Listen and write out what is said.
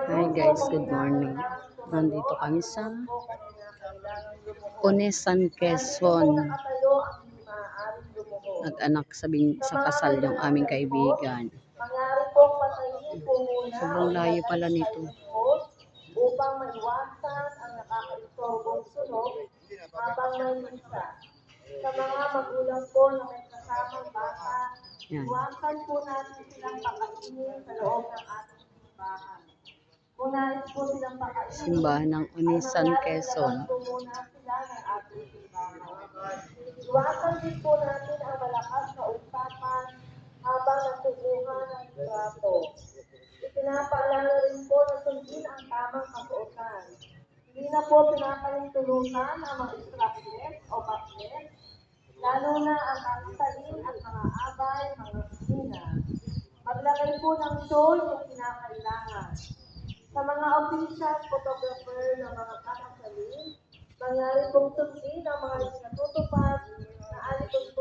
Hi guys, good morning. Nandito kami sa Unesan, Quezon. Nag-anak sa kasal yung aming kaibigan. Sobrang layo pala nito. Upang maiwasan ang nakakaistorbong sunog habang may misa. Sa mga magulang po na may kasamang bata, iwasan po natin silang pakainin sa loob ng ating simbahan. Kung nais po silang pakainin, Simbahan ng Unesan, Quezon. muna sila ng ating simbahan. Iwasan din po natin ang malakas na usapan habang nasubuhan ng trato. Ipinapaalala rin po na sundin ang tamang kasuotan. Hindi na po pinapahintulutan ang mga strapless o butlet, lalo na ang kakitalin at mga abay, mga sina. Maglagay po ng shawl kung kinakailangan. Sa mga official photographer ng mga kakasalin, mangyari pong sundin ang mga